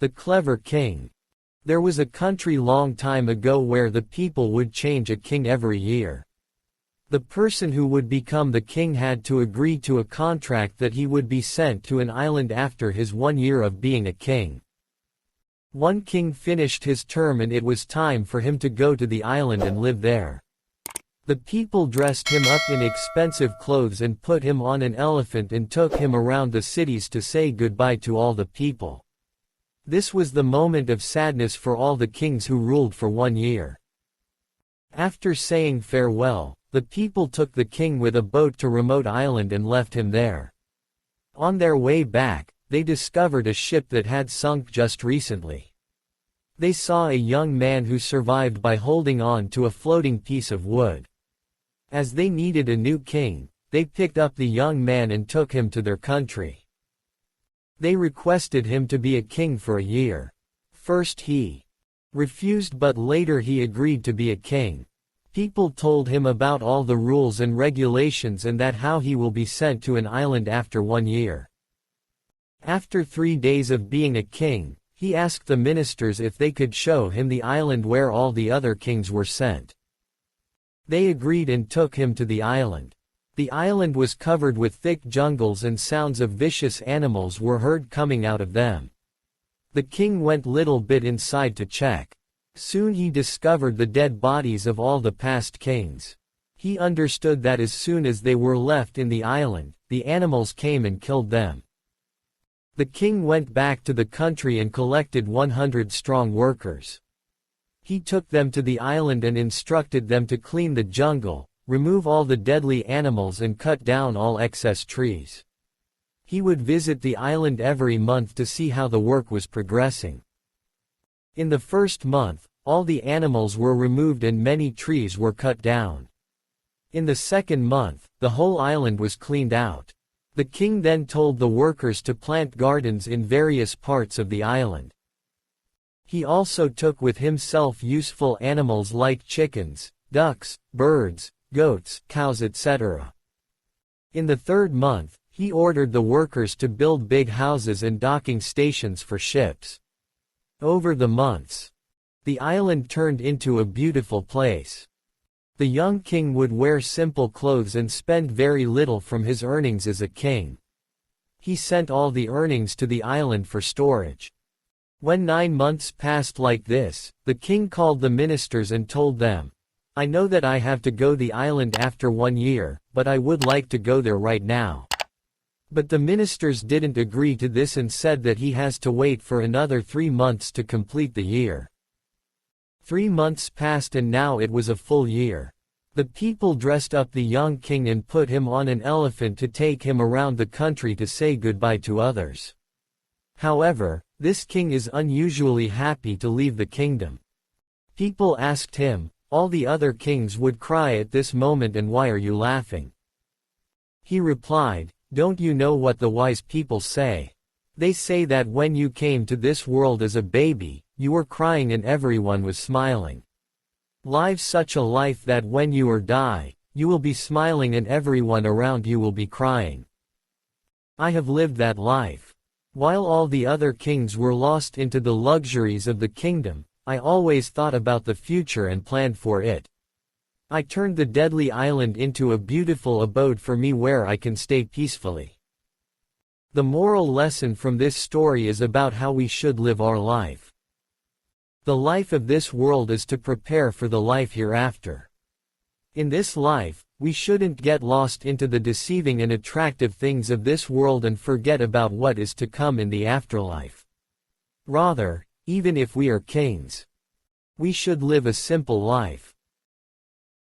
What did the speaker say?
The Clever King. There was a country long time ago where the people would change a king every year. The person who would become the king had to agree to a contract that he would be sent to an island after his 1 year of being a king. One king finished his term and it was time for him to go to the island and live there. The people dressed him up in expensive clothes and put him on an elephant and took him around the cities to say goodbye to all the people. This was the moment of sadness for all the kings who ruled for 1 year. After saying farewell, the people took the king with a boat to a remote island and left him there. On their way back, they discovered a ship that had sunk just recently. They saw a young man who survived by holding on to a floating piece of wood. As they needed a new king, they picked up the young man and took him to their country. They requested him to be a king for a year. First he refused, but later he agreed to be a king. People told him about all the rules and regulations and that how he will be sent to an island after 1 year. After 3 days of being a king, he asked the ministers if they could show him the island where all the other kings were sent. They agreed and took him to the island. The island was covered with thick jungles and sounds of vicious animals were heard coming out of them. The king went little bit inside to check. Soon he discovered the dead bodies of all the past kings. He understood that as soon as they were left in the island, the animals came and killed them. The king went back to the country and collected 100 strong workers. He took them to the island and instructed them to clean the jungle, remove all the deadly animals and cut down all excess trees. He would visit the island every month to see how the work was progressing. In the first month, all the animals were removed and many trees were cut down. In the second month, the whole island was cleaned out. The king then told the workers to plant gardens in various parts of the island. He also took with himself useful animals like chickens, ducks, birds, goats, cows, etc. In the third month, he ordered the workers to build big houses and docking stations for ships. Over the months, the island turned into a beautiful place. The young king would wear simple clothes and spend very little from his earnings as a king. He sent all the earnings to the island for storage. When 9 months passed like this, the king called the ministers and told them, "I know that I have to go the island after 1 year, but I would like to go there right now." But the ministers didn't agree to this and said that he has to wait for another 3 months to complete the year. 3 months passed and now it was a full year. The people dressed up the young king and put him on an elephant to take him around the country to say goodbye to others. However, this king is unusually happy to leave the kingdom. People asked him, "All the other kings would cry at this moment, and why are you laughing?" He replied, "Don't you know what the wise people say? They say that when you came to this world as a baby, you were crying and everyone was smiling. Live such a life that when you die, you will be smiling and everyone around you will be crying. I have lived that life. While all the other kings were lost into the luxuries of the kingdom, I always thought about the future and planned for it. I turned the deadly island into a beautiful abode for me where I can stay peacefully." The moral lesson from this story is about how we should live our life. The life of this world is to prepare for the life hereafter. In this life, we shouldn't get lost into the deceiving and attractive things of this world and forget about what is to come in the afterlife. Rather, even if we are kings, we should live a simple life.